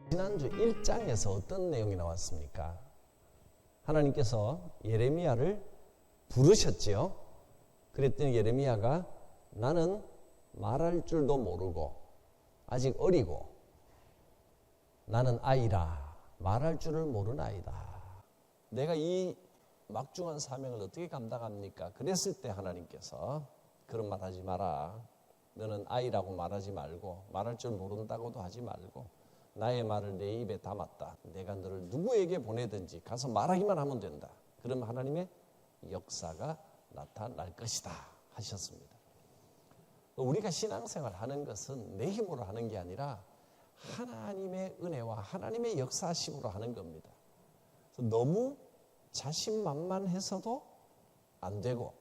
지난주 1장에서 어떤 내용이 나왔습니까? 하나님께서 예레미야를 부르셨지요. 그랬더니 예레미야가 나는 말할 줄도 모르고 아직 어리고 나는 아이라 말할 줄을 모르는 아이다. 내가 이 막중한 사명을 어떻게 감당합니까? 그랬을 때 하나님께서 그런 말 하지 마라. 너는 아이라고 말하지 말고 말할 줄 모른다고도 하지 말고 나의 말을 내 입에 담았다. 내가 너를 누구에게 보내든지 가서 말하기만 하면 된다. 그러면 하나님의 역사가 나타날 것이다 하셨습니다. 우리가 신앙생활 하는 것은 내 힘으로 하는 게 아니라 하나님의 은혜와 하나님의 역사심으로 하는 겁니다. 그래서 너무 자신만만해서도 안 되고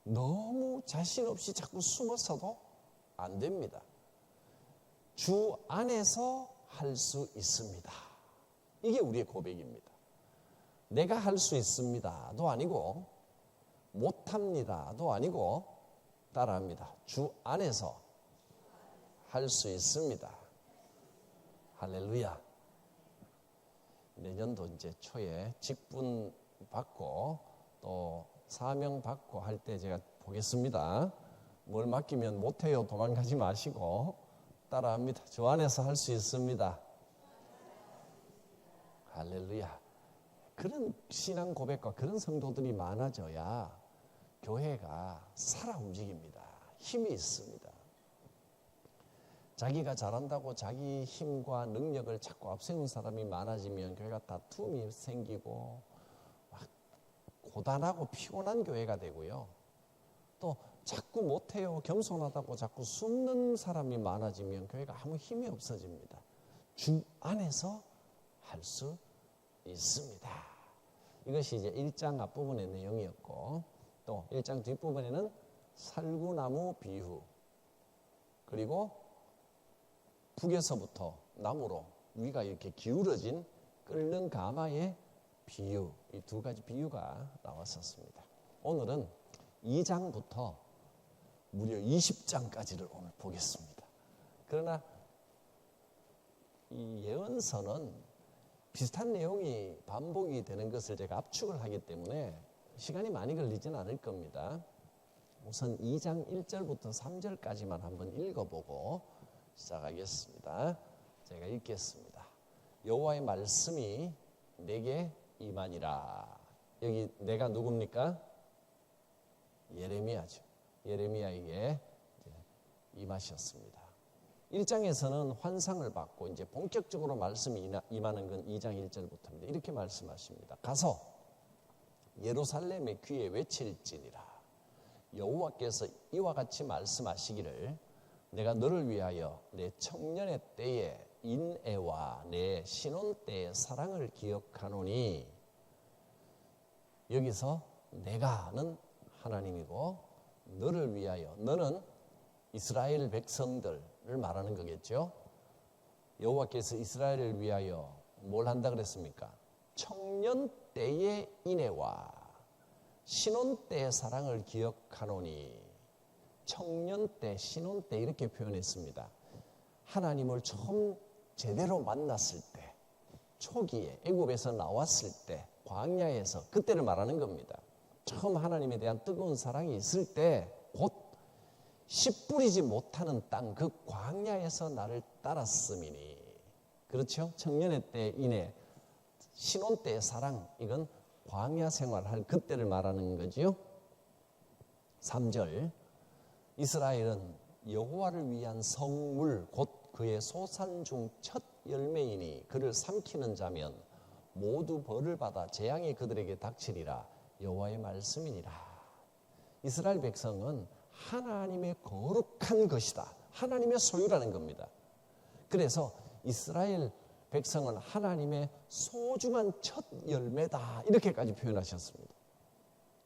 너무 자신 없이 자꾸 숨어서도 안 됩니다. 주 안에서 할 수 있습니다. 이게 우리의 고백입니다. 내가 할 수 있습니다도 아니고 못합니다도 아니고 따라합니다. 주 안에서 할 수 있습니다. 할렐루야. 내년도 이제 초에 직분 받고 또 사명 받고 할 때 제가 보겠습니다. 뭘 맡기면 못해요 도망가지 마시고 따라합니다. 주 안에서 할 수 있습니다. 할렐루야. 그런 신앙 고백과 그런 성도들이 많아져야 교회가 살아 움직입니다. 힘이 있습니다. 자기가 잘한다고 자기 힘과 능력을 자꾸 앞세운 사람이 많아지면 교회가 다툼이 생기고 막 고단하고 피곤한 교회가 되고요. 또 자꾸 못해요 겸손하다고 자꾸 숨는 사람이 많아지면 교회가 아무 힘이 없어집니다. 주 안에서 할 수 있습니다. 이것이 이제 1장 앞부분의 내용이었고 또 1장 뒷부분에는 살구나무 비유 그리고 북에서부터 남으로 위가 이렇게 기울어진 끓는 가마의 비유, 이 두 가지 비유가 나왔었습니다. 오늘은 2장부터 무려 20장까지를 오늘 보겠습니다. 그러나 이 예언서는 비슷한 내용이 반복이 되는 것을 제가 압축을 하기 때문에 시간이 많이 걸리지는 않을 겁니다. 우선 2장 1절부터 3절까지만 한번 읽어보고 시작하겠습니다. 제가 읽겠습니다. 여호와의 말씀이 내게 임하니라. 여기 내가 누굽니까? 예레미야죠. 예레미야에게 임하셨습니다. 1장에서는 환상을 받고 이제 본격적으로 말씀이 임하는 건 2장 1절부터입니다. 이렇게 말씀하십니다. 가서 예루살렘의 귀에 외칠지니라. 여호와께서 이와 같이 말씀하시기를 내가 너를 위하여 내 청년의 때의 인애와 내 신혼 때의 사랑을 기억하노니. 여기서 내가는 하나님이고 너를 위하여, 너는 이스라엘 백성들을 말하는 거겠죠. 여호와께서 이스라엘을 위하여 뭘 한다 그랬습니까? 청년 때의 인애와 신혼 때의 사랑을 기억하노니. 청년 때, 신혼 때 이렇게 표현했습니다. 하나님을 처음 제대로 만났을 때, 초기에 애굽에서 나왔을 때, 광야에서 그때를 말하는 겁니다. 처음 하나님에 대한 뜨거운 사랑이 있을 때, 곧 씨 뿌리지 못하는 땅, 그 광야에서 나를 따랐음이니. 그렇죠? 청년의 때 인해, 신혼 때의 사랑, 이건 광야 생활할 그때를 말하는 거지요. 3절 이스라엘은 여호와를 위한 성물 곧 그의 소산 중 첫 열매이니 그를 삼키는 자면 모두 벌을 받아 재앙이 그들에게 닥치리라. 여호와의 말씀이니라. 이스라엘 백성은 하나님의 거룩한 것이다. 하나님의 소유라는 겁니다. 그래서 이스라엘 백성은 하나님의 소중한 첫 열매다. 이렇게까지 표현하셨습니다.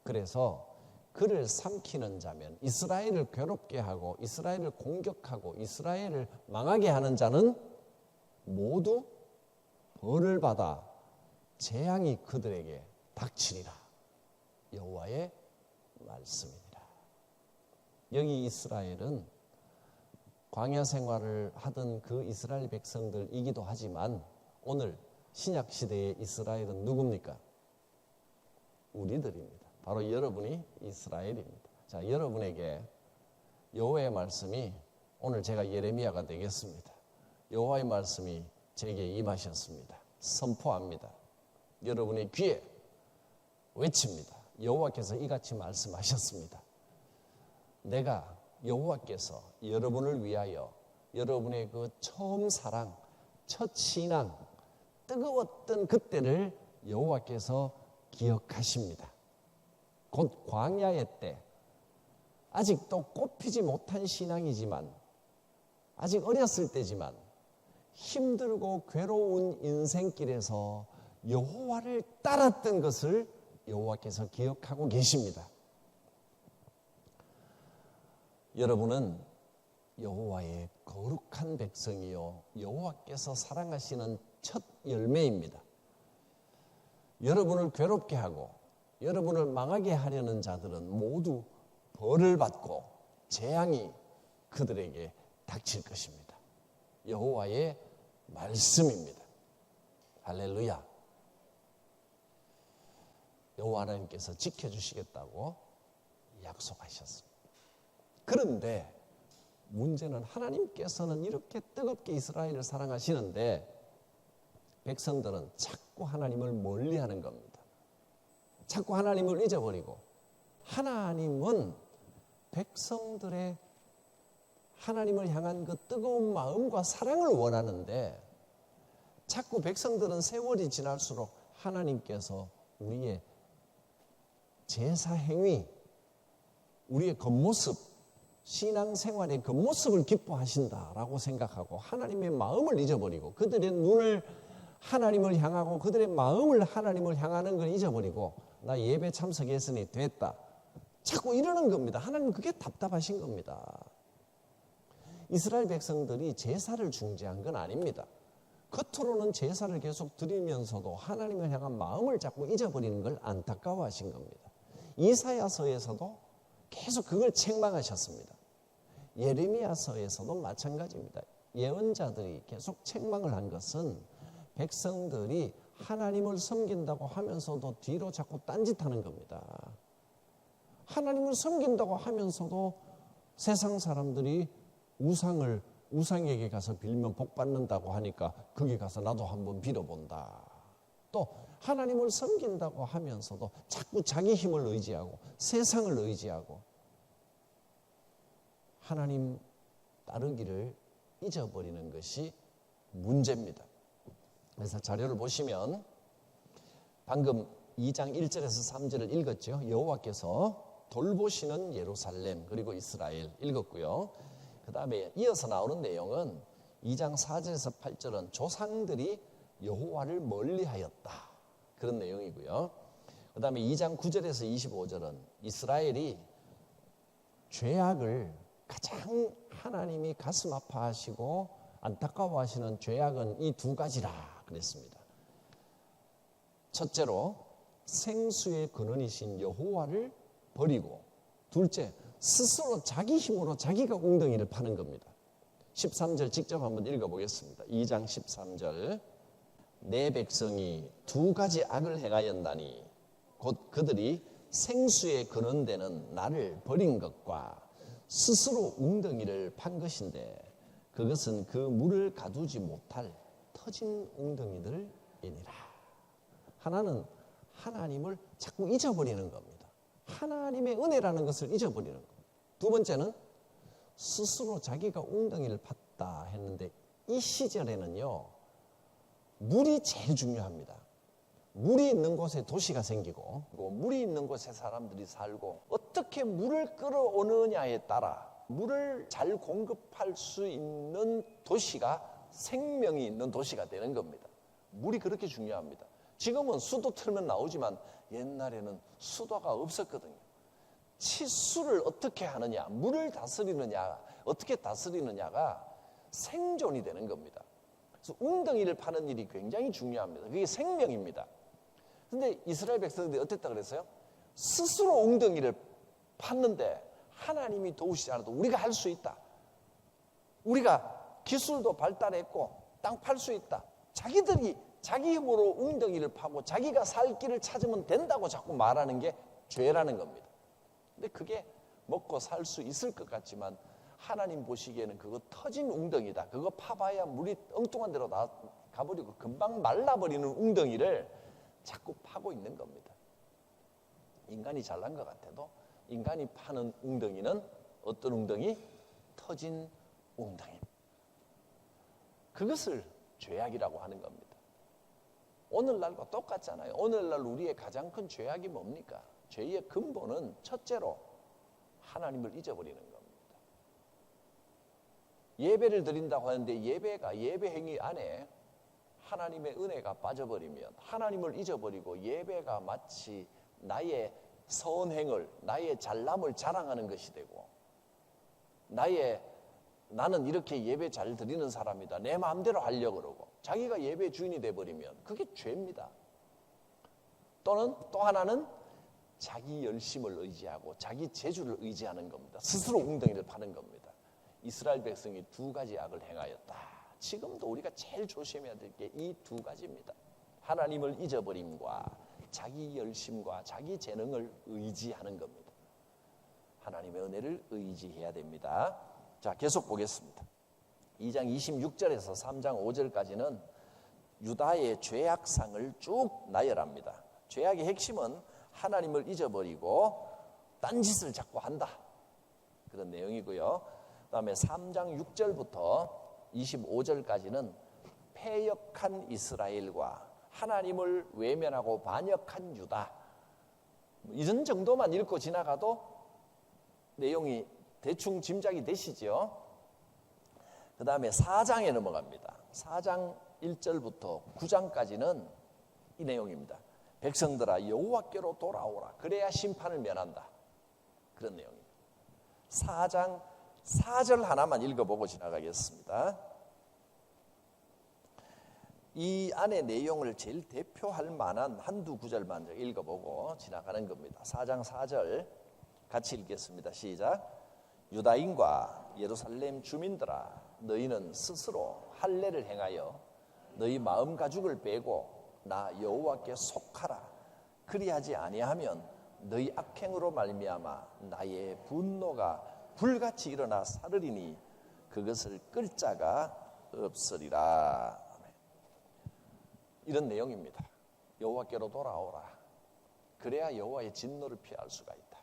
그래서 그를 삼키는 자면, 이스라엘을 괴롭게 하고 이스라엘을 공격하고 이스라엘을 망하게 하는 자는 모두 벌을 받아 재앙이 그들에게 닥치리라. 여호와의 말씀이니라. 여기 이스라엘은 광야 생활을 하던 그 이스라엘 백성들이기도 하지만 오늘 신약 시대의 이스라엘은 누굽니까? 우리들입니다. 바로 여러분이 이스라엘입니다. 자, 여러분에게 여호와의 말씀이 오늘 제가 예레미야가 되겠습니다. 여호와의 말씀이 제게 임하셨습니다. 선포합니다. 여러분의 귀에 외칩니다. 여호와께서 이같이 말씀하셨습니다. 내가 여호와께서 여러분을 위하여 여러분의 그 처음 사랑, 첫 신앙, 뜨거웠던 그때를 여호와께서 기억하십니다. 곧 광야의 때, 아직도 꽃피지 못한 신앙이지만, 아직 어렸을 때지만 힘들고 괴로운 인생길에서 여호와를 따랐던 것을 여호와께서 기억하고 계십니다. 여러분은 여호와의 거룩한 백성이요 여호와께서 사랑하시는 첫 열매입니다. 여러분을 괴롭게 하고 여러분을 망하게 하려는 자들은 모두 벌을 받고 재앙이 그들에게 닥칠 것입니다. 여호와의 말씀입니다. 할렐루야. 여호와 하나님께서 지켜주시겠다고 약속하셨습니다. 그런데 문제는 하나님께서는 이렇게 뜨겁게 이스라엘을 사랑하시는데 백성들은 자꾸 하나님을 멀리하는 겁니다. 자꾸 하나님을 잊어버리고 하나님은 백성들의 하나님을 향한 그 뜨거운 마음과 사랑을 원하는데 자꾸 백성들은 세월이 지날수록 하나님께서 우리의 제사 행위, 우리의 겉모습, 신앙생활의 겉모습을 기뻐하신다라고 생각하고 하나님의 마음을 잊어버리고 그들의 눈을 하나님을 향하고 그들의 마음을 하나님을 향하는 걸 잊어버리고 나 예배 참석했으니 됐다. 자꾸 이러는 겁니다. 하나님 그게 답답하신 겁니다. 이스라엘 백성들이 제사를 중지한 건 아닙니다. 겉으로는 제사를 계속 드리면서도 하나님을 향한 마음을 자꾸 잊어버리는 걸 안타까워하신 겁니다. 이사야서에서도 계속 그걸 책망하셨습니다. 예레미야서에서도 마찬가지입니다. 예언자들이 계속 책망을 한 것은 백성들이 하나님을 섬긴다고 하면서도 뒤로 자꾸 딴짓하는 겁니다. 하나님을 섬긴다고 하면서도 세상 사람들이 우상에게 가서 빌면 복 받는다고 하니까 거기 가서 나도 한번 빌어본다. 또 하나님을 섬긴다고 하면서도 자꾸 자기 힘을 의지하고 세상을 의지하고 하나님 따르기를 잊어버리는 것이 문제입니다. 그래서 자료를 보시면 방금 2장 1절에서 3절을 읽었죠. 여호와께서 돌보시는 예루살렘 그리고 이스라엘 읽었고요. 그 다음에 이어서 나오는 내용은 2장 4절에서 8절은 조상들이 여호와를 멀리하였다. 그런 내용이고요. 그 다음에 2장 9절에서 25절은 이스라엘이 죄악을 가장 하나님이 가슴 아파하시고 안타까워하시는 죄악은 이 두 가지라 그랬습니다. 첫째로 생수의 근원이신 여호와를 버리고 둘째 스스로 자기 힘으로 자기가 웅덩이를 파는 겁니다. 13절 직접 한번 읽어보겠습니다. 2장 13절 내 백성이 두 가지 악을 행하였나니 곧 그들이 생수의 근원되는 나를 버린 것과 스스로 웅덩이를 판 것인데 그것은 그 물을 가두지 못할 터진 웅덩이들이니라. 하나는 하나님을 자꾸 잊어버리는 겁니다. 하나님의 은혜라는 것을 잊어버리는 겁니다. 두 번째는 스스로 자기가 웅덩이를 팠다 했는데 이 시절에는요 물이 제일 중요합니다. 물이 있는 곳에 도시가 생기고 물이 있는 곳에 사람들이 살고 어떻게 물을 끌어오느냐에 따라 물을 잘 공급할 수 있는 도시가 생명이 있는 도시가 되는 겁니다. 물이 그렇게 중요합니다. 지금은 수도 틀면 나오지만 옛날에는 수도가 없었거든요. 치수를 어떻게 하느냐, 물을 다스리느냐, 어떻게 다스리느냐가 생존이 되는 겁니다. 그래서 웅덩이를 파는 일이 굉장히 중요합니다. 그게 생명입니다. 그런데 이스라엘 백성들이 어땠다 그랬어요? 스스로 웅덩이를 팠는데 하나님이 도우시지 않아도 우리가 할 수 있다. 우리가 기술도 발달했고 땅 팔 수 있다. 자기들이 자기 힘으로 웅덩이를 파고 자기가 살 길을 찾으면 된다고 자꾸 말하는 게 죄라는 겁니다. 근데 그게 먹고 살 수 있을 것 같지만 하나님 보시기에는 그거 터진 웅덩이다. 그거 파봐야 물이 엉뚱한 데로 가버리고 금방 말라버리는 웅덩이를 자꾸 파고 있는 겁니다. 인간이 잘난 것 같아도 인간이 파는 웅덩이는 어떤 웅덩이? 터진 웅덩이. 그것을 죄악이라고 하는 겁니다. 오늘날과 똑같잖아요. 오늘날 우리의 가장 큰 죄악이 뭡니까? 죄의 근본은 첫째로 하나님을 잊어버리는 겁니다. 예배를 드린다고 하는데 예배 행위 안에 하나님의 은혜가 빠져버리면 하나님을 잊어버리고 예배가 마치 나의 선행을, 나의 잘남을 자랑하는 것이 되고 나는 이렇게 예배 잘 드리는 사람이다. 내 마음대로 하려고 그러고 자기가 예배 주인이 돼버리면 그게 죄입니다. 또는 또 하나는 자기 열심을 의지하고 자기 재주를 의지하는 겁니다. 스스로 웅덩이를 파는 겁니다. 이스라엘 백성이 두 가지 악을 행하였다. 지금도 우리가 제일 조심해야 될 게 이 두 가지입니다. 하나님을 잊어버림과 자기 열심과 자기 재능을 의지하는 겁니다. 하나님의 은혜를 의지해야 됩니다. 자, 계속 보겠습니다. 2장 26절에서 3장 5절까지는 유다의 죄악상을 쭉 나열합니다. 죄악의 핵심은 하나님을 잊어버리고 딴짓을 자꾸 한다. 그런 내용이고요. 그 다음에 3장 6절부터 25절까지는 패역한 이스라엘과 하나님을 외면하고 반역한 유다. 이런 정도만 읽고 지나가도 내용이 대충 짐작이 되시죠? 그 다음에 4장에 넘어갑니다. 4장 1절부터 9장까지는 이 내용입니다. 백성들아 여호와께로 돌아오라. 그래야 심판을 면한다. 그런 내용입니다. 4장 4절 하나만 읽어보고 지나가겠습니다. 이 안의 내용을 제일 대표할 만한 한두 구절만 읽어보고 지나가는 겁니다. 4장 4절 같이 읽겠습니다. 시작. 유다인과 예루살렘 주민들아 너희는 스스로 할례를 행하여 너희 마음 가죽을 빼고 나 여호와께 속하라. 그리하지 아니하면 너희 악행으로 말미암아 나의 분노가 불같이 일어나 사르리니 그것을 끌 자가 없으리라. 이런 내용입니다. 여호와께로 돌아오라. 그래야 여호와의 진노를 피할 수가 있다.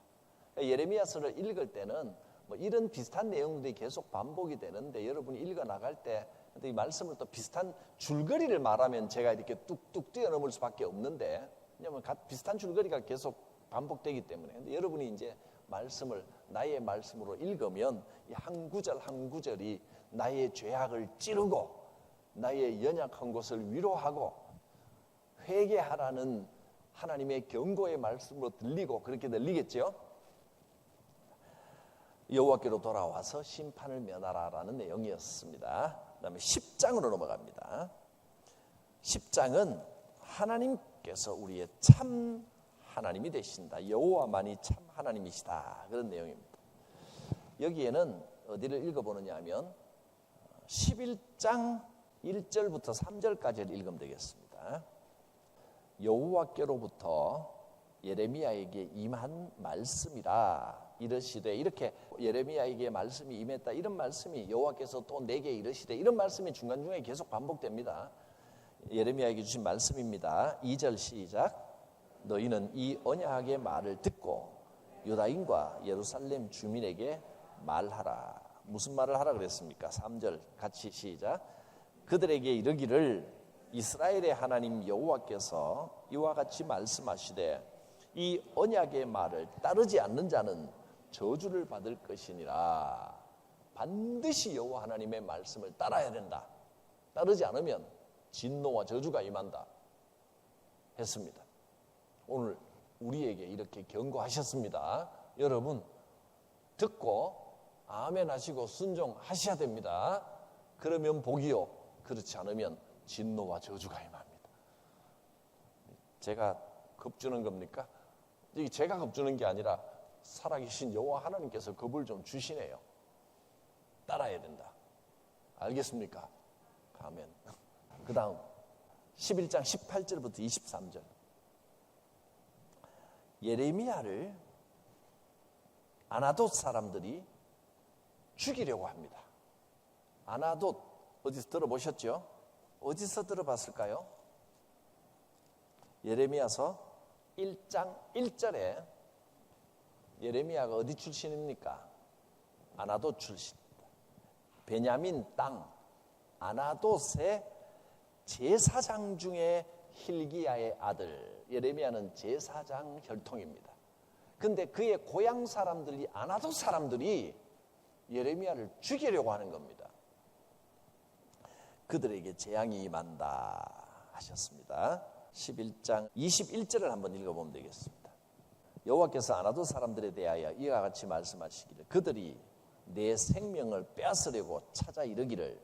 예레미야서를 읽을 때는 이런 비슷한 내용들이 계속 반복이 되는데 여러분이 읽어 나갈 때 이 말씀을 또 비슷한 줄거리를 말하면 제가 이렇게 뚝뚝 뛰어넘을 수밖에 없는데 왜냐하면 비슷한 줄거리가 계속 반복되기 때문에 근데 여러분이 이제 말씀을 나의 말씀으로 읽으면 이 한 구절 한 구절이 나의 죄악을 찌르고 나의 연약한 것을 위로하고 회개하라는 하나님의 경고의 말씀으로 들리고 그렇게 들리겠죠? 여호와께로 돌아와서 심판을 면하라라는 내용이었습니다. 그 다음에 10장으로 넘어갑니다. 10장은 하나님께서 우리의 참 하나님이 되신다. 여호와만이 참 하나님이시다. 그런 내용입니다. 여기에는 어디를 읽어보느냐 하면 11장 1절부터 3절까지를 읽으면 되겠습니다. 여호와께로부터 예레미야에게 임한 말씀이라 이르시되 이렇게 예레미야에게 말씀이 임했다. 이런 말씀이 여호와께서 또 내게 이르시되 이런 말씀이 중간중간에 계속 반복됩니다. 예레미야에게 주신 말씀입니다. 2절 시작. 너희는 이 언약의 말을 듣고 유다인과 예루살렘 주민에게 말하라. 무슨 말을 하라 그랬습니까? 3절 같이 시작. 그들에게 이르기를 이스라엘의 하나님 여호와께서 이와 같이 말씀하시되 이 언약의 말을 따르지 않는 자는 저주를 받을 것이니라. 반드시 여호와 하나님의 말씀을 따라야 된다. 따르지 않으면 진노와 저주가 임한다 했습니다. 오늘 우리에게 이렇게 경고하셨습니다. 여러분 듣고 아멘 하시고 순종하셔야 됩니다. 그러면 복이요, 그렇지 않으면 진노와 저주가 임합니다. 제가 겁주는 겁니까? 이게 제가 겁주는 게 아니라 살아계신 여호와 하나님께서 겁을 좀 주시네요. 따라야 된다. 알겠습니까? 아멘. 그 다음 11장 18절부터 23절. 예레미야를 아나돗 사람들이 죽이려고 합니다. 아나돗 어디서 들어보셨죠? 어디서 들어봤을까요? 예레미야서 1장 1절에 예레미야가 어디 출신입니까? 아나돗 출신입니다. 베냐민 땅 아나돗의 제사장 중에 hil기야의 아들 예레미야는 제사장 혈통입니다. 근데 그의 고향 사람들이 아나돗 사람들이 예레미야를 죽이려고 하는 겁니다. 그들에게 재앙이 임한다 하셨습니다. 11장 21절을 한번 읽어보면 되겠습니다. 여호와께서 아나돗 사람들에 대하여 이와 같이 말씀하시기를 그들이 내 생명을 빼앗으려고 찾아 이르기를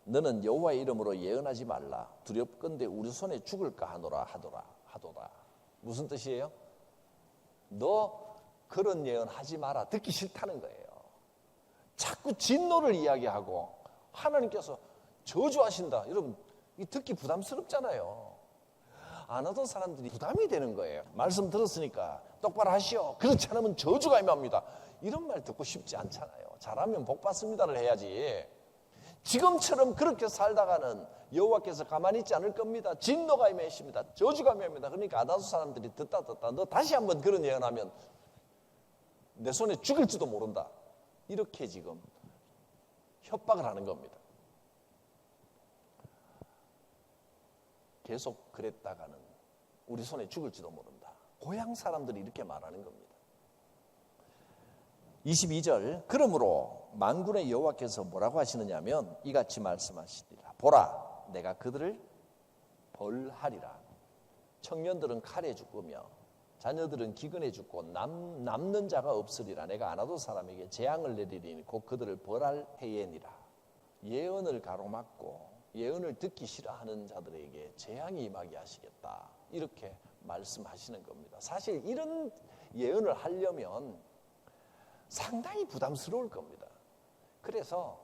너는 여호와의 이름으로 예언하지 말라 두렵건대 우리 손에 죽을까 하도다. 무슨 뜻이에요? 너 그런 예언 하지 마라. 듣기 싫다는 거예요. 자꾸 진노를 이야기하고 하나님께서 저주하신다. 여러분 이 듣기 부담스럽잖아요. 안 하던 사람들이 부담이 되는 거예요. 말씀 들었으니까 똑바로 하시오. 그렇지 않으면 저주가 임합니다. 이런 말 듣고 싶지 않잖아요. 잘하면 복 받습니다를 해야지. 지금처럼 그렇게 살다가는 여호와께서 가만히 있지 않을 겁니다. 진노가 임하십니다. 저주가 임합니다. 그러니까 아나돗 사람들이 듣다 너 다시 한번 그런 예언하면 내 손에 죽을지도 모른다. 이렇게 지금 협박을 하는 겁니다. 계속 그랬다가는 우리 손에 죽을지도 모른다. 고향 사람들이 이렇게 말하는 겁니다. 22절 그러므로 만군의 여호와께서 뭐라고 하시느냐 하면 이같이 말씀하시리라. 보라 내가 그들을 벌하리라. 청년들은 칼에 죽으며 자녀들은 기근에 죽고 남는 자가 없으리라. 내가 아나돗 사람에게 재앙을 내리리니 곧 그들을 벌할 해예니라. 예언을 가로막고 예언을 듣기 싫어하는 자들에게 재앙이 임하게 하시겠다. 이렇게 말씀하시는 겁니다. 사실 이런 예언을 하려면 상당히 부담스러울 겁니다. 그래서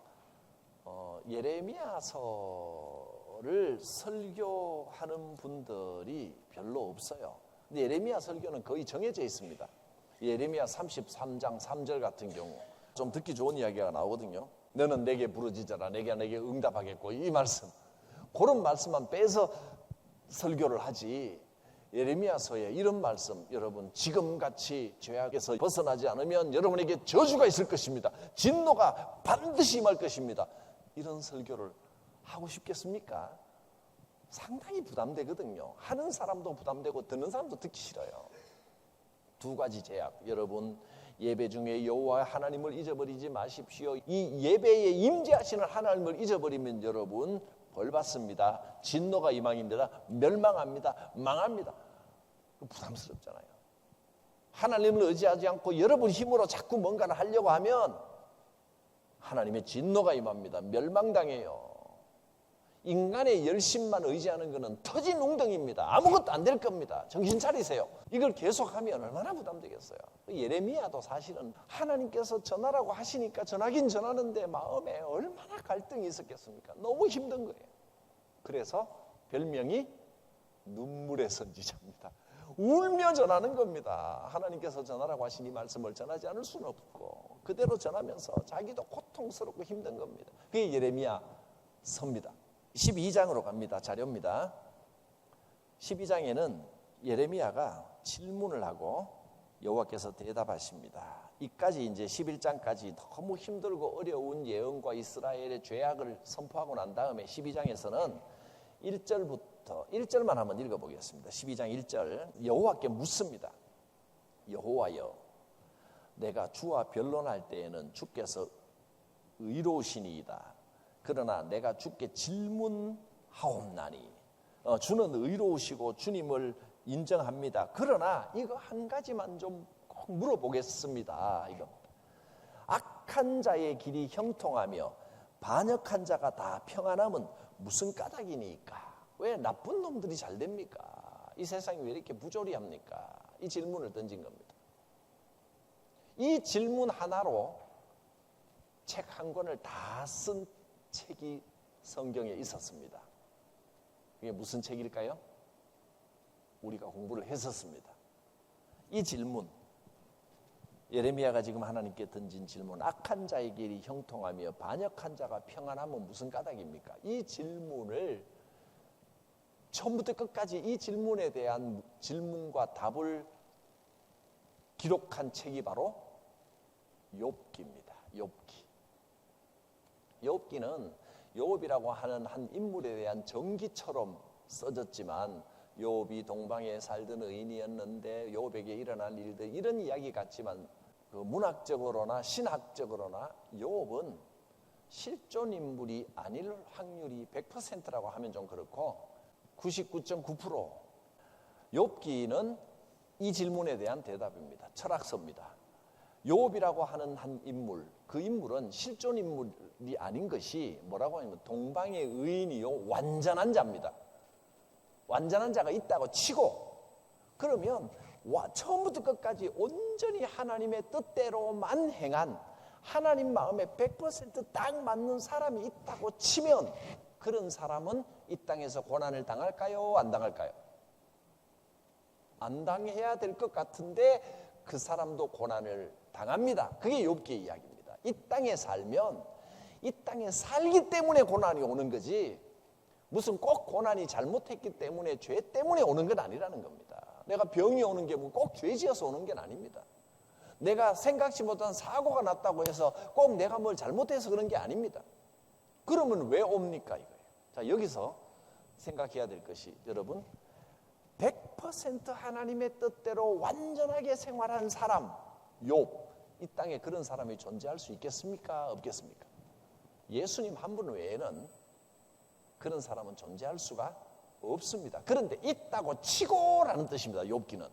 예레미야서를 설교하는 분들이 별로 없어요. 근데 예레미야 설교는 거의 정해져 있습니다. 예레미야 33장 3절 같은 경우 좀 듣기 좋은 이야기가 나오거든요. 너는 내게 부르짖어라 내가 내게 응답하겠고 이 말씀 그런 말씀만 빼서 설교를 하지 예레미야서에 이런 말씀 여러분 지금같이 죄악에서 벗어나지 않으면 여러분에게 저주가 있을 것입니다. 진노가 반드시 임할 것입니다. 이런 설교를 하고 싶겠습니까? 상당히 부담되거든요. 하는 사람도 부담되고 듣는 사람도 듣기 싫어요. 두 가지 제약 여러분 예배 중에 여호와 하나님을 잊어버리지 마십시오. 이 예배에 임재하시는 하나님을 잊어버리면 여러분 벌 받습니다. 진노가 임항입니다. 멸망합니다. 망합니다. 부담스럽잖아요. 하나님을 의지하지 않고 여러분 힘으로 자꾸 뭔가를 하려고 하면 하나님의 진노가 임합니다. 멸망당해요. 인간의 열심만 의지하는 것은 터진 웅덩이입니다. 아무것도 안 될 겁니다. 정신 차리세요. 이걸 계속하면 얼마나 부담되겠어요. 예레미야도 사실은 하나님께서 전하라고 하시니까 전하긴 전하는데 마음에 얼마나 갈등이 있었겠습니까? 너무 힘든 거예요. 그래서 별명이 눈물의 선지자입니다. 울며 전하는 겁니다. 하나님께서 전하라고 하신 이 말씀을 전하지 않을 수는 없고 그대로 전하면서 자기도 고통스럽고 힘든 겁니다. 그게 예레미야 서입니다. 12장으로 갑니다. 자료입니다. 12장에는 예레미야가 질문을 하고 여호와께서 대답하십니다. 이까지 이제 11장까지 너무 힘들고 어려운 예언과 이스라엘의 죄악을 선포하고 난 다음에 12장에서는 1절부터 1절만 한번 읽어보겠습니다. 12장 1절 여호와께 묻습니다. 여호와여 내가 주와 변론할 때에는 주께서 의로우시니이다. 그러나 내가 주께 질문하옵나니 주는 의로우시고 주님을 인정합니다. 그러나 이거 한 가지만 좀 꼭 물어보겠습니다. 이거 악한 자의 길이 형통하며 반역한 자가 다 평안함은 무슨 까닭이니까? 왜 나쁜 놈들이 잘 됩니까? 이 세상이 왜 이렇게 부조리합니까? 이 질문을 던진 겁니다. 이 질문 하나로 책 한 권을 다 쓴 책이 성경에 있었습니다. 이게 무슨 책일까요? 우리가 공부를 했었습니다. 이 질문, 예레미야가 지금 하나님께 던진 질문, 악한 자의 길이 형통하며 반역한 자가 평안하면 무슨 까닭입니까? 이 질문을 처음부터 끝까지 이 질문에 대한 질문과 답을 기록한 책이 바로 욥기입니다. 욥기. 욥기는 욥이라고 하는 한 인물에 대한 전기처럼 써졌지만 욥이 동방에 살던 의인이었는데 욥에게 일어날 일들 이런 이야기 같지만 그 문학적으로나 신학적으로나 욥은 실존 인물이 아닐 확률이 100%라고 하면 좀 그렇고 99.9% 욥기는 이 질문에 대한 대답입니다. 철학서입니다. 욥이라고 하는 한 인물, 그 인물은 실존 인물이 아닌 것이 뭐라고 하냐면 동방의 의인이요 완전한 자입니다. 완전한 자가 있다고 치고 그러면 처음부터 끝까지 온전히 하나님의 뜻대로만 행한 하나님 마음에 100%딱 맞는 사람이 있다고 치면 그런 사람은 이 땅에서 고난을 당할까요? 안 당할까요? 안 당해야 될 것 같은데 그 사람도 고난을 당합니다. 그게 욥기의 이야기입니다. 이 땅에 살면 이 땅에 살기 때문에 고난이 오는 거지 무슨 꼭 고난이 잘못했기 때문에 죄 때문에 오는 건 아니라는 겁니다. 내가 병이 오는 게 꼭 죄 지어서 오는 게 아닙니다. 내가 생각지 못한 사고가 났다고 해서 꼭 내가 뭘 잘못해서 그런 게 아닙니다. 그러면 왜 옵니까 이거예요. 자, 여기서 생각해야 될 것이 여러분 100% 하나님의 뜻대로 완전하게 생활한 사람 욥, 이 땅에 그런 사람이 존재할 수 있겠습니까? 없겠습니까? 예수님 한 분 외에는 그런 사람은 존재할 수가 없습니다. 그런데 있다고 치고라는 뜻입니다. 욥기는.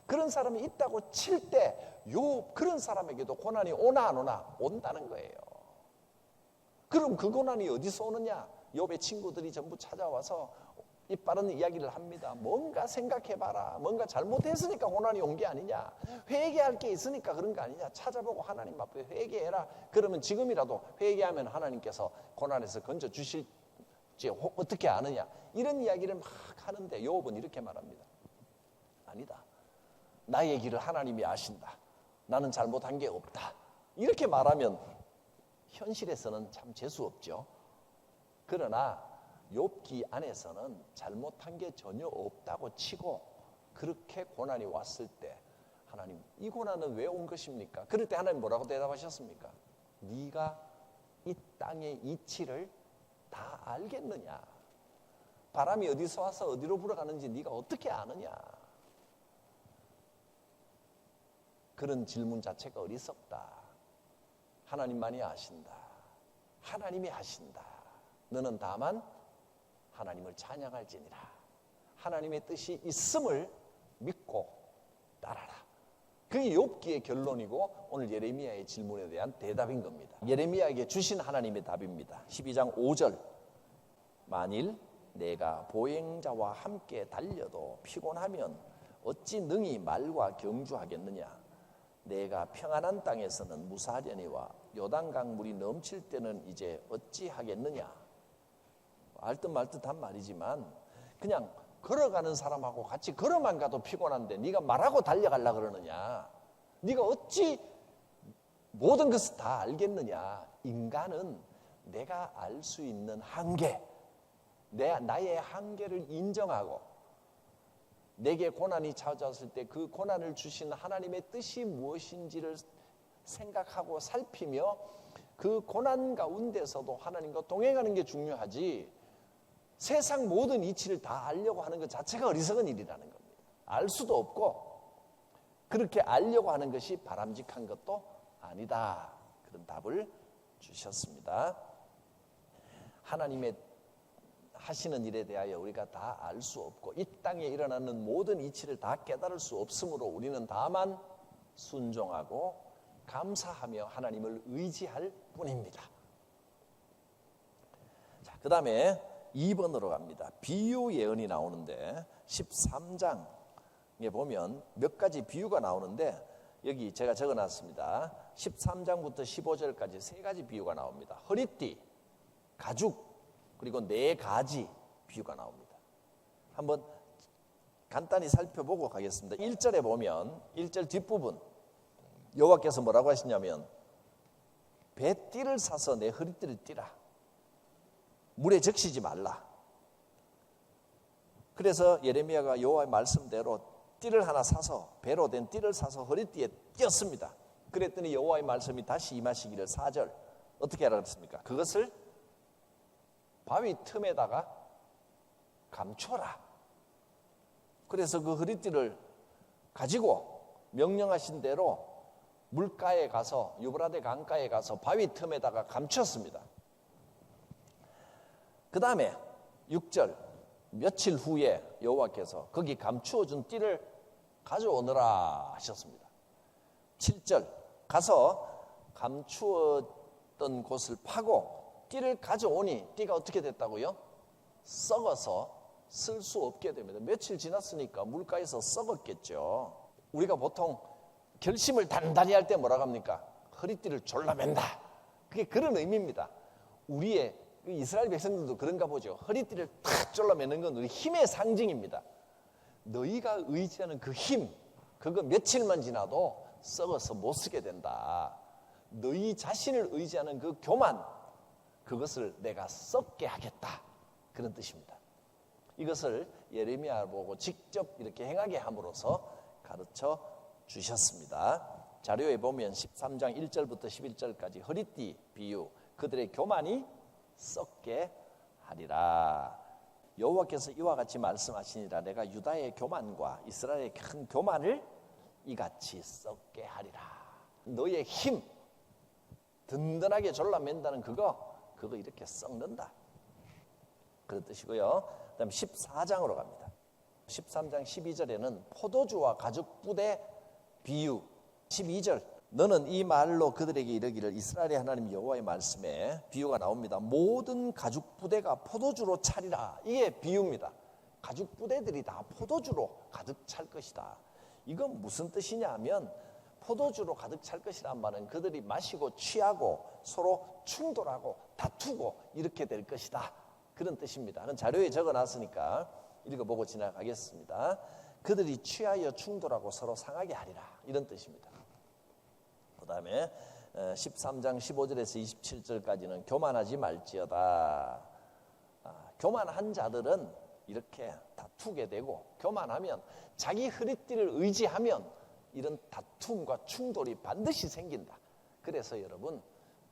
그런 사람이 있다고 칠 때 욥 그런 사람에게도 고난이 오나 안 오나? 온다는 거예요. 그럼 그 고난이 어디서 오느냐? 욥의 친구들이 전부 찾아와서 이빠른 이야기를 합니다. 뭔가 생각해봐라. 뭔가 잘못했으니까 고난이 온 게 아니냐. 회개할 게 있으니까 그런 거 아니냐. 찾아보고 하나님 앞에 회개해라. 그러면 지금이라도 회개하면 하나님께서 고난에서 건져주실지 어떻게 아느냐. 이런 이야기를 막 하는데 욥은 이렇게 말합니다. 아니다. 나의 길을 하나님이 아신다. 나는 잘못한 게 없다. 이렇게 말하면 현실에서는 참 재수없죠. 그러나 욥기 안에서는 잘못한 게 전혀 없다고 치고 그렇게 고난이 왔을 때 하나님 이 고난은 왜 온 것입니까? 그럴 때 하나님 뭐라고 대답하셨습니까? 네가 이 땅의 이치를 다 알겠느냐? 바람이 어디서 와서 어디로 불어가는지 네가 어떻게 아느냐? 그런 질문 자체가 어리석다. 하나님만이 아신다. 하나님이 아신다. 너는 다만 하나님을 찬양할지니라. 하나님의 뜻이 있음을 믿고 따라라. 그게 욥기의 결론이고 오늘 예레미야의 질문에 대한 대답인 겁니다. 예레미야에게 주신 하나님의 답입니다. 12장 5절 만일 내가 보행자와 함께 달려도 피곤하면 어찌 능히 말과 경주하겠느냐. 내가 평안한 땅에서는 무사하려니와 요단강 물이 넘칠 때는 이제 어찌하겠느냐. 알듯 말듯한 말이지만 그냥 걸어가는 사람하고 같이 걸어만 가도 피곤한데 네가 말하고 달려가려고 그러느냐. 네가 어찌 모든 것을 다 알겠느냐. 인간은 내가 알 수 있는 한계, 나의 한계를 인정하고 내게 고난이 찾아왔을 때 그 고난을 주신 하나님의 뜻이 무엇인지를 생각하고 살피며 그 고난 가운데서도 하나님과 동행하는 게 중요하지 세상 모든 이치를 다 알려고 하는 것 자체가 어리석은 일이라는 겁니다. 알 수도 없고 그렇게 알려고 하는 것이 바람직한 것도 아니다. 그런 답을 주셨습니다. 하나님의 하시는 일에 대하여 우리가 다 알 수 없고 이 땅에 일어나는 모든 이치를 다 깨달을 수 없으므로 우리는 다만 순종하고 감사하며 하나님을 의지할 뿐입니다. 자, 그 다음에 2번으로 갑니다. 비유 예언이 나오는데 13장에 보면 몇 가지 비유가 나오는데 여기 제가 적어놨습니다. 13장부터 15절까지 세 가지 비유가 나옵니다. 허리띠, 가죽 그리고 네 가지 비유가 나옵니다. 한번 간단히 살펴보고 가겠습니다. 1절에 보면 1절 뒷부분 여호와께서 뭐라고 하시냐면 배띠를 사서 내 허리띠를 띠라. 물에 적시지 말라. 그래서 예레미야가 여호와의 말씀대로 띠를 하나 사서 배로 된 띠를 사서 허리띠에 띄었습니다. 그랬더니 여호와의 말씀이 다시 임하시기를 4절 어떻게 하라 그랬습니까? 그것을 바위 틈에다가 감춰라. 그래서 그 허리띠를 가지고 명령하신 대로 물가에 가서 유브라데 강가에 가서 바위 틈에다가 감췄습니다. 그 다음에 6절 며칠 후에 여호와께서 거기 감추어준 띠를 가져오너라 하셨습니다. 7절 가서 감추었던 곳을 파고 띠를 가져오니 띠가 어떻게 됐다고요? 썩어서 쓸 수 없게 됩니다. 며칠 지났으니까 물가에서 썩었겠죠. 우리가 보통 결심을 단단히 할 때 뭐라고 합니까? 허리띠를 졸라맨다. 그게 그런 의미입니다. 우리의 이스라엘 백성들도 그런가 보죠. 허리띠를 탁 졸라매는 건 우리 힘의 상징입니다. 너희가 의지하는 그 힘, 그거 며칠만 지나도 썩어서 못 쓰게 된다. 너희 자신을 의지하는 그 교만, 그것을 내가 썩게 하겠다. 그런 뜻입니다. 이것을 예레미야 보고 직접 이렇게 행하게 함으로써 가르쳐 주셨습니다. 자료에 보면 13장 1절부터 11절까지 허리띠 비유, 그들의 교만이 썩게 하리라. 여호와께서 이와 같이 말씀하시니라. 내가 유다의 교만과 이스라엘의 큰 교만을 이같이 썩게 하리라. 너의 힘 든든하게 졸라맨다는 그거 이렇게 썩는다. 그런 뜻이고요. 그다음 14장으로 갑니다. 13장 12절에는 포도주와 가죽 부대 비유. 12절 너는 이 말로 그들에게 이르기를 이스라엘의 하나님 여호와의 말씀에 비유가 나옵니다. 모든 가죽 부대가 포도주로 차리라. 이게 비유입니다. 가죽 부대들이 다 포도주로 가득 찰 것이다. 이건 무슨 뜻이냐 하면 포도주로 가득 찰 것이란 말은 그들이 마시고 취하고 서로 충돌하고 다투고 이렇게 될 것이다. 그런 뜻입니다. 그건 자료에 적어놨으니까 읽어보고 지나가겠습니다. 그들이 취하여 충돌하고 서로 상하게 하리라. 이런 뜻입니다. 그 다음에 13장 15절에서 27절까지는 교만하지 말지어다. 교만한 자들은 이렇게 다투게 되고 교만하면 자기 허리띠를 의지하면 이런 다툼과 충돌이 반드시 생긴다. 그래서 여러분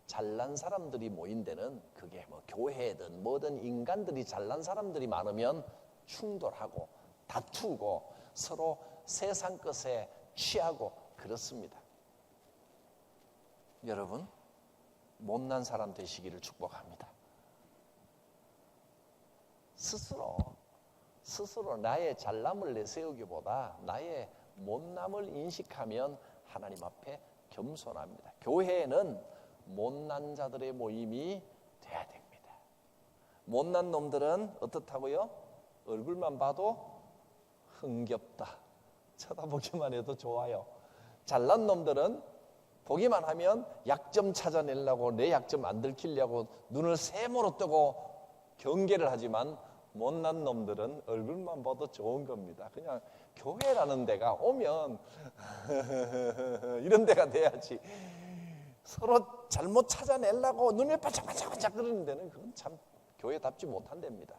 잘난 사람들이 모인 데는 그게 뭐 교회든 뭐든 인간들이 잘난 사람들이 많으면 충돌하고 다투고 서로 세상 것에 취하고 그렇습니다. 여러분 못난 사람 되시기를 축복합니다. 스스로 나의 잘남을 내세우기보다 나의 못남을 인식하면 하나님 앞에 겸손합니다. 교회에는 못난 자들의 모임이 돼야 됩니다. 못난 놈들은 어떻다고요? 얼굴만 봐도 흥겹다. 쳐다보기만 해도 좋아요. 잘난 놈들은 보기만 하면 약점 찾아내려고 내 약점 안 들키려고 눈을 세모로 뜨고 경계를 하지만 못난 놈들은 얼굴만 봐도 좋은 겁니다. 그냥 교회라는 데가 오면 이런 데가 돼야지. 서로 잘못 찾아내려고 눈에 반짝반짝 그러는 데는 그건 참 교회답지 못한 데입니다.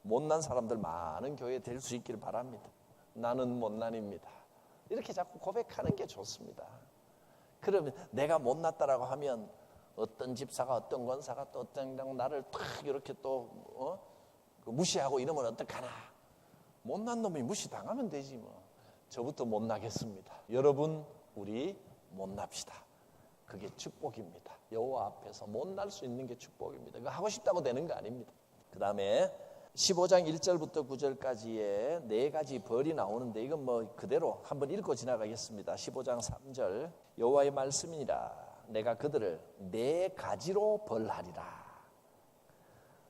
못난 사람들 많은 교회 될 수 있기를 바랍니다. 나는 못난입니다. 이렇게 자꾸 고백하는 게 좋습니다. 그러면 내가 못났다라고 하면 어떤 집사가 어떤 권사가 또 어떤 나를 탁 이렇게 또 무시하고 이러면 어떡하나. 못난 놈이 무시당하면 되지 뭐. 저부터 못나겠습니다. 여러분 우리 못납시다. 그게 축복입니다. 여호와 앞에서 못날 수 있는 게 축복입니다. 그거 하고 싶다고 되는 거 아닙니다. 그 다음에 15장 1절부터 9절까지의 네 가지 벌이 나오는데 이건 뭐 그대로 한번 읽고 지나가겠습니다. 15장 3절 여호와의 말씀이니라. 내가 그들을 네 가지로 벌하리라.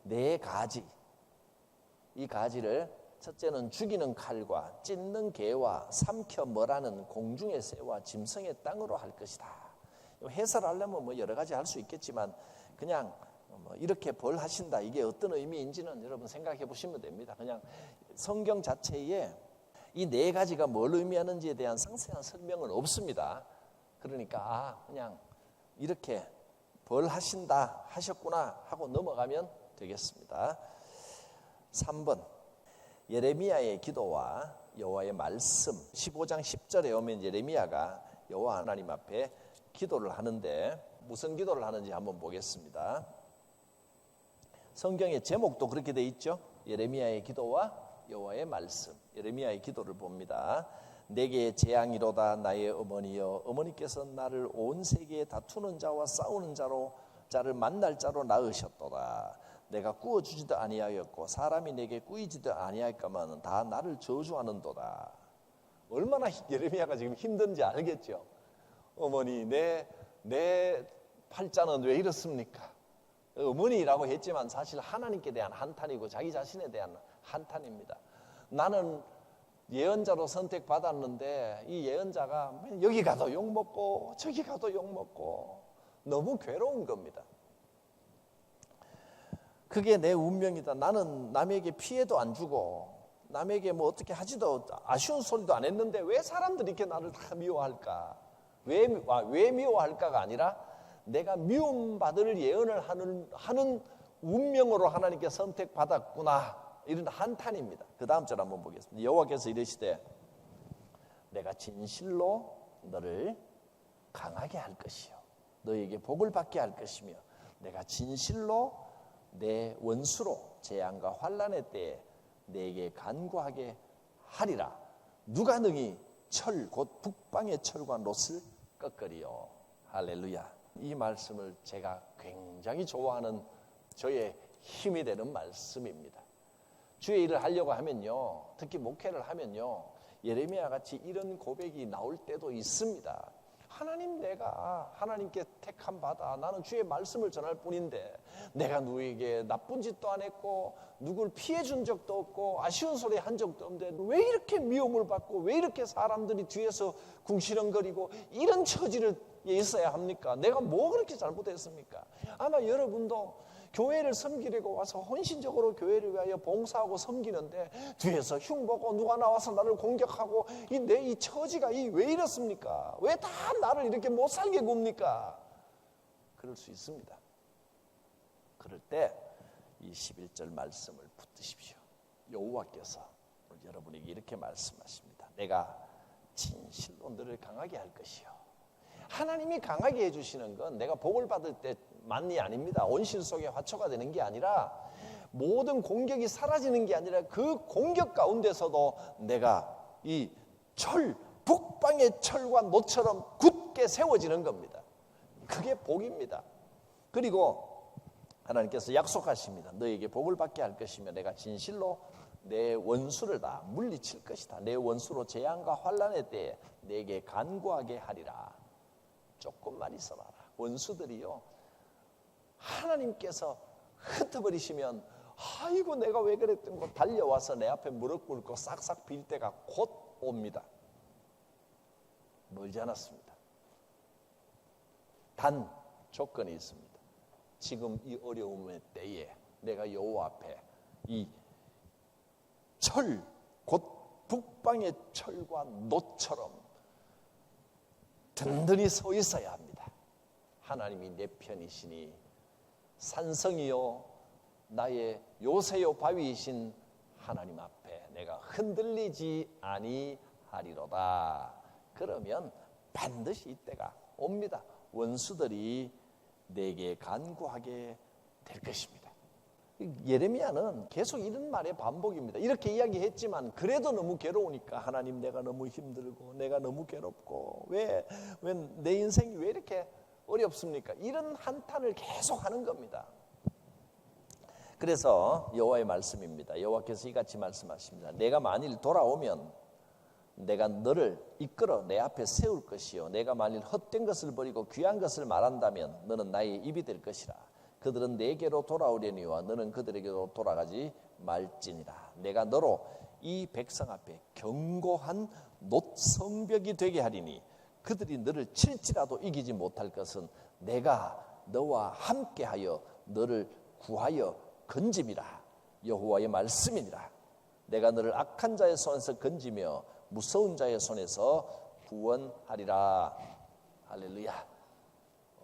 네 가지. 이 가지를 첫째는 죽이는 칼과 찢는 개와 삼켜 멀하는 공중의 새와 짐승의 땅으로 할 것이다. 해설하려면 뭐 여러 가지 할 수 있겠지만 그냥 이렇게 벌하신다, 이게 어떤 의미인지는 여러분 생각해 보시면 됩니다. 그냥 성경 자체에 이 네 가지가 뭘 의미하는지에 대한 상세한 설명은 없습니다. 그러니까 그냥 이렇게 벌하신다 하셨구나 하고 넘어가면 되겠습니다. 3번 예레미야의 기도와 여호와의 말씀. 15장 10절에 오면 예레미야가 여호와 하나님 앞에 기도를 하는데 무슨 기도를 하는지 한번 보겠습니다. 성경의 제목도 그렇게 돼 있죠. 예레미야의 기도와 여호와의 말씀. 예레미야의 기도를 봅니다. 내게 재앙이로다 나의 어머니여, 어머니께서 나를 온 세계에 다투는 자와 싸우는 자를 만날 자로 낳으셨도다. 내가 꾸어주지도 아니하였고 사람이 내게 꾸이지도 아니할까마는 다 나를 저주하는도다. 얼마나 예레미야가 지금 힘든지 알겠죠. 어머니, 내 팔자는 왜 이렇습니까? 어머니라고 했지만 사실 하나님께 대한 한탄이고 자기 자신에 대한 한탄입니다. 나는 예언자로 선택받았는데 이 예언자가 여기 가도 욕먹고 저기 가도 욕먹고 너무 괴로운 겁니다. 그게 내 운명이다. 나는 남에게 피해도 안 주고 남에게 뭐 어떻게 하지도 아쉬운 소리도 안 했는데 왜 사람들이 이렇게 나를 다 미워할까? 왜 미워할까가 아니라 내가 미움받을 예언을 하는 운명으로 하나님께 선택받았구나, 이런 한탄입니다. 그 다음 절 한번 보겠습니다. 여호와께서 이르시되 내가 진실로 너를 강하게 할 것이요 너에게 복을 받게 할 것이며 내가 진실로 내 원수로 재앙과 환난의 때에 내게 간구하게 하리라. 누가 능히 철 곧 북방의 철과 놋을 꺾으리요. 할렐루야. 이 말씀을 제가 굉장히 좋아하는 저의 힘이 되는 말씀입니다. 주의 일을 하려고 하면요, 특히 목회를 하면요, 예레미야 같이 이런 고백이 나올 때도 있습니다. 하나님, 내가 하나님께 택함 받아 나는 주의 말씀을 전할 뿐인데 내가 누구에게 나쁜 짓도 안 했고 누굴 피해 준 적도 없고 아쉬운 소리 한 적도 없는데 왜 이렇게 미움을 받고 왜 이렇게 사람들이 뒤에서 궁시렁거리고 이런 처지를 있어야 합니까? 내가 뭐 그렇게 잘못했습니까? 아마 여러분도 교회를 섬기려고 와서 헌신적으로 교회를 위하여 봉사하고 섬기는데 뒤에서 흉보고 누가 나와서 나를 공격하고 이 처지가 왜 이렇습니까? 왜 다 나를 이렇게 못 살게 굽니까? 그럴 수 있습니다. 그럴 때 이 11절 말씀을 붙드십시오. 여호와께서 여러분에게 이렇게 말씀하십니다. 내가 진실로 너를 강하게 할 것이요. 하나님이 강하게 해주시는 건 내가 복을 받을 때만이 아닙니다. 온실 속에 화초가 되는 게 아니라 모든 공격이 사라지는 게 아니라 그 공격 가운데서도 내가 이 북방의 철과 놋처럼 굳게 세워지는 겁니다. 그게 복입니다. 그리고 하나님께서 약속하십니다. 너에게 복을 받게 할 것이며 내가 진실로 내 원수를 다 물리칠 것이다. 내 원수로 재앙과 환난의 때에 내게 간구하게 하리라. 조금만 있어봐라. 원수들이요, 하나님께서 흩어버리시면 아이고 내가 왜 그랬던 거 달려와서 내 앞에 무릎 꿇고 싹싹 빌 때가 곧 옵니다. 멀지 않았습니다. 단 조건이 있습니다. 지금 이 어려움의 때에 내가 여호와 앞에 이 철, 곧 북방의 철과 놋처럼 든든히 서 있어야 합니다. 하나님이 내 편이시니 산성이요 나의 요새요 바위이신 하나님 앞에 내가 흔들리지 아니하리로다. 그러면 반드시 이때가 옵니다. 원수들이 내게 간구하게 될 것입니다. 예레미야는 계속 이런 말의 반복입니다. 이렇게 이야기했지만 그래도 너무 괴로우니까 하나님 내가 너무 힘들고 내가 너무 괴롭고 왜 내 인생이 왜 이렇게 어렵습니까? 이런 한탄을 계속 하는 겁니다. 그래서 여호와의 말씀입니다. 여호와께서 이같이 말씀하십니다. 내가 만일 돌아오면 내가 너를 이끌어 내 앞에 세울 것이요 내가 만일 헛된 것을 버리고 귀한 것을 말한다면 너는 나의 입이 될 것이라. 그들은 내게로 돌아오려니와 너는 그들에게로 돌아가지 말지니라. 내가 너로 이 백성 앞에 견고한 놋성벽이 되게 하리니 그들이 너를 칠지라도 이기지 못할 것은 내가 너와 함께하여 너를 구하여 건짐이라. 여호와의 말씀이니라. 내가 너를 악한 자의 손에서 건지며 무서운 자의 손에서 구원하리라. 할렐루야.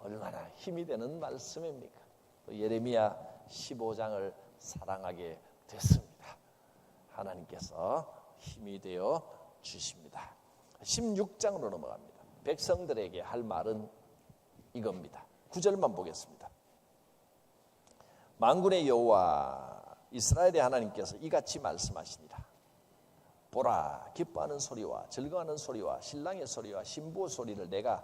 얼마나 힘이 되는 말씀입니까? 예레미야 15장을 사랑하게 됐습니다. 하나님께서 힘이 되어 주십니다. 16장으로 넘어갑니다. 백성들에게 할 말은 이겁니다. 9절만 보겠습니다. 만군의 여호와 이스라엘의 하나님께서 이같이 말씀하시니라. 보라, 기뻐하는 소리와 즐거워하는 소리와 신랑의 소리와 신부의 소리를 내가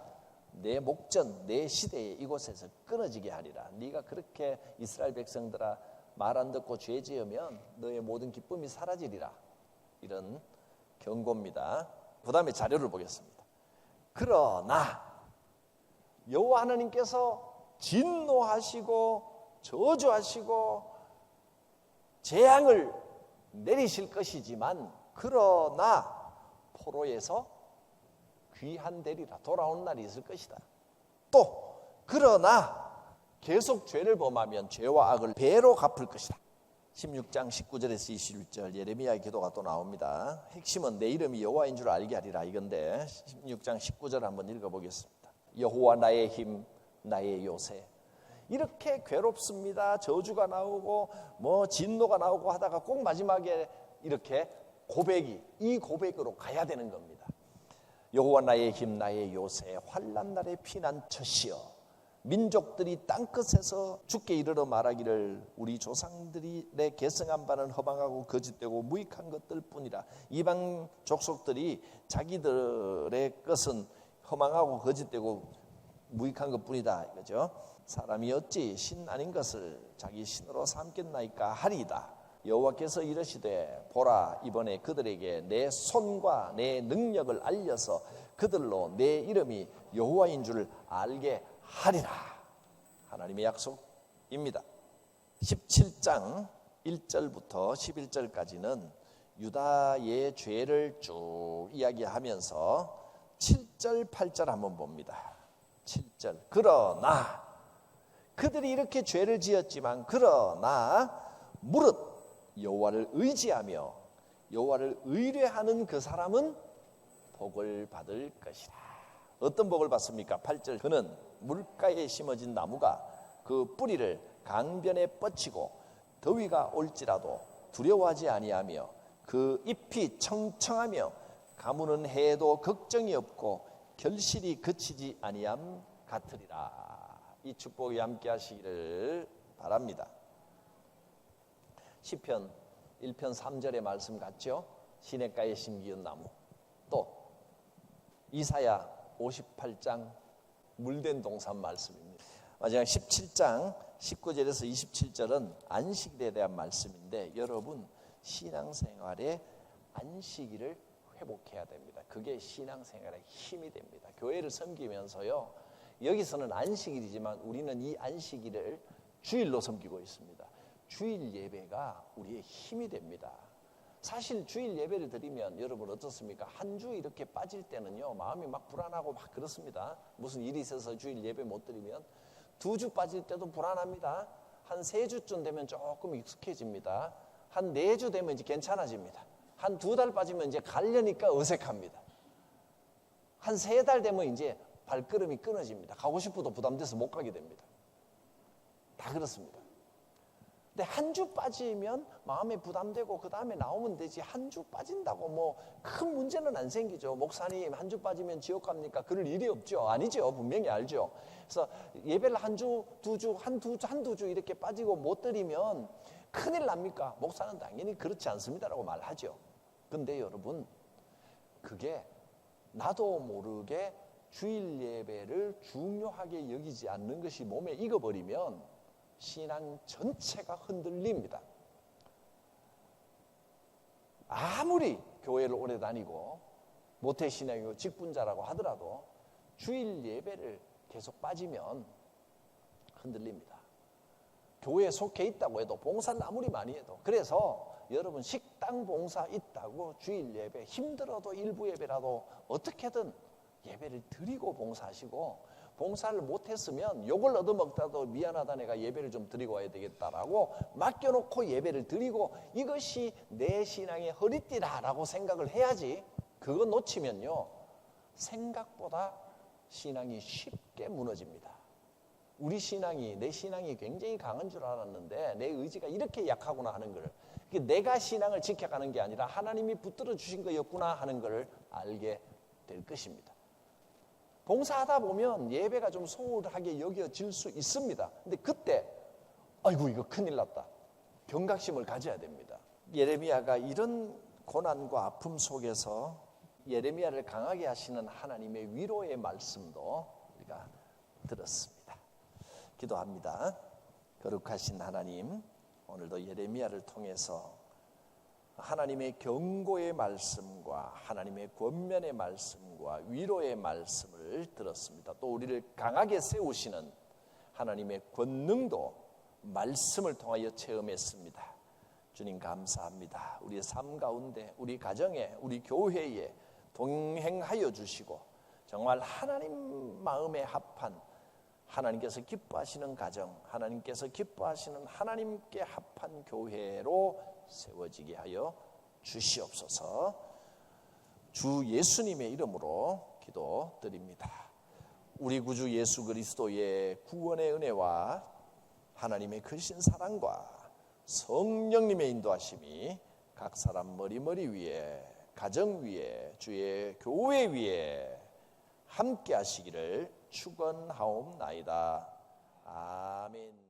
내 목전 내 시대에 이곳에서 끊어지게 하리라. 네가 그렇게 이스라엘 백성들아 말 안 듣고 죄 지으면 너의 모든 기쁨이 사라지리라. 이런 경고입니다. 그 다음에 자료를 보겠습니다. 그러나 여호와 하나님께서 진노하시고 저주하시고 재앙을 내리실 것이지만 그러나 포로에서 귀환되리라. 돌아오는 날이 있을 것이다. 또 그러나 계속 죄를 범하면 죄와 악을 배로 갚을 것이다. 16장 19절에서 21절 예레미야의 기도가 또 나옵니다. 핵심은 내 이름이 여호와인 줄 알게 하리라 이건데 16장 19절 한번 읽어보겠습니다. 여호와 나의 힘 나의 요새. 이렇게 괴롭습니다. 저주가 나오고 뭐 진노가 나오고 하다가 꼭 마지막에 이렇게 고백이 이 고백으로 가야 되는 겁니다. 여호와 나의 힘 나의 요새 환난 날의 피난처시여. 민족들이 땅끝에서 주께 이르러 말하기를 우리 조상들의 계승한 바는 허망하고 거짓되고 무익한 것들 뿐이라. 이방 족속들이 자기들의 것은 허망하고 거짓되고 무익한 것 뿐이다 이거죠. 사람이 어찌 신 아닌 것을 자기 신으로 삼겠나이까 하리이다. 여호와께서 이르시되 보라 이번에 그들에게 내 손과 내 능력을 알려서 그들로 내 이름이 여호와인 줄 알게 하리라. 하나님의 약속입니다. 17장 1절부터 11절까지는 유다의 죄를 쭉 이야기하면서 7절 8절 한번 봅니다. 7절 그러나 그들이 이렇게 죄를 지었지만 그러나 무릇 여호와를 의지하며 여호와를 의뢰하는 그 사람은 복을 받을 것이라. 어떤 복을 받습니까? 8절 그는 물가에 심어진 나무가 그 뿌리를 강변에 뻗치고 더위가 올지라도 두려워하지 아니하며 그 잎이 청청하며 가무는 해에도 걱정이 없고 결실이 그치지 아니함 같으리라. 이 축복이 함께 하시기를 바랍니다. 시편 1편 3절의 말씀 같죠? 시냇가에 심기운 나무. 또 이사야 58장 물된 동산 말씀입니다. 마지막 17장 19절에서 27절은 안식일에 대한 말씀인데 여러분 신앙생활에 안식일을 회복해야 됩니다. 그게 신앙생활의 힘이 됩니다. 교회를 섬기면서요. 여기서는 안식일이지만 우리는 이 안식일을 주일로 섬기고 있습니다. 주일 예배가 우리의 힘이 됩니다. 사실 주일 예배를 드리면 여러분 어떻습니까? 한 주 이렇게 빠질 때는요 마음이 막 불안하고 막 그렇습니다. 무슨 일이 있어서 주일 예배 못 드리면 2주 빠질 때도 불안합니다. 한 3주쯤 되면 조금 익숙해집니다. 한 4주 되면 이제 괜찮아집니다. 한 2달 빠지면 이제 가려니까 어색합니다. 한 3달 되면 이제 발걸음이 끊어집니다. 가고 싶어도 부담돼서 못 가게 됩니다. 다 그렇습니다. 근데 한 주 빠지면 마음에 부담되고 그 다음에 나오면 되지 한 주 빠진다고 뭐 큰 문제는 안 생기죠. 목사님 한 주 빠지면 지옥 갑니까? 그럴 일이 없죠. 아니죠. 분명히 알죠. 그래서 예배를 한 주, 2주, 한두 주 이렇게 빠지고 못 드리면 큰일 납니까? 목사는 당연히 그렇지 않습니다라고 말하죠. 근데 여러분 그게 나도 모르게 주일 예배를 중요하게 여기지 않는 것이 몸에 익어버리면 신앙 전체가 흔들립니다. 아무리 교회를 오래 다니고 모태신앙이고 직분자라고 하더라도 주일 예배를 계속 빠지면 흔들립니다. 교회에 속해 있다고 해도 봉사를 아무리 많이 해도 그래서 여러분 식당 봉사 있다고 주일 예배 힘들어도 일부 예배라도 어떻게든 예배를 드리고 봉사하시고 봉사를 못했으면 욕을 얻어먹다도 미안하다, 내가 예배를 좀 드리고 와야 되겠다라고 맡겨놓고 예배를 드리고 이것이 내 신앙의 허리띠다라고 생각을 해야지. 그거 놓치면요 생각보다 신앙이 쉽게 무너집니다. 우리 신앙이, 내 신앙이 굉장히 강한 줄 알았는데 내 의지가 이렇게 약하구나 하는 걸, 내가 신앙을 지켜가는 게 아니라 하나님이 붙들어 주신 거였구나 하는 걸 알게 될 것입니다. 봉사하다 보면 예배가 좀 소홀하게 여겨질 수 있습니다. 근데 그때 아이고 이거 큰일 났다, 경각심을 가져야 됩니다. 예레미야가 이런 고난과 아픔 속에서 예레미야를 강하게 하시는 하나님의 위로의 말씀도 우리가 들었습니다. 기도합니다. 거룩하신 하나님, 오늘도 예레미야를 통해서 하나님의 경고의 말씀과 하나님의 권면의 말씀과 위로의 말씀을 들었습니다. 또 우리를 강하게 세우시는 하나님의 권능도 말씀을 통하여 체험했습니다. 주님 감사합니다. 우리의 삶 가운데, 우리 가정에, 우리 교회에 동행하여 주시고 정말 하나님 마음에 합한, 하나님께서 기뻐하시는 가정, 하나님께서 기뻐하시는 하나님께 합한 교회로 세워지게 하여 주시옵소서. 주 예수님의 이름으로 기도드립니다. 우리 구주 예수 그리스도의 구원의 은혜와 하나님의 크신 사랑과 성령님의 인도하심이 각 사람 머리 위에, 가정 위에, 주의 교회 위에 함께 하시기를 축원하옵나이다. 아멘.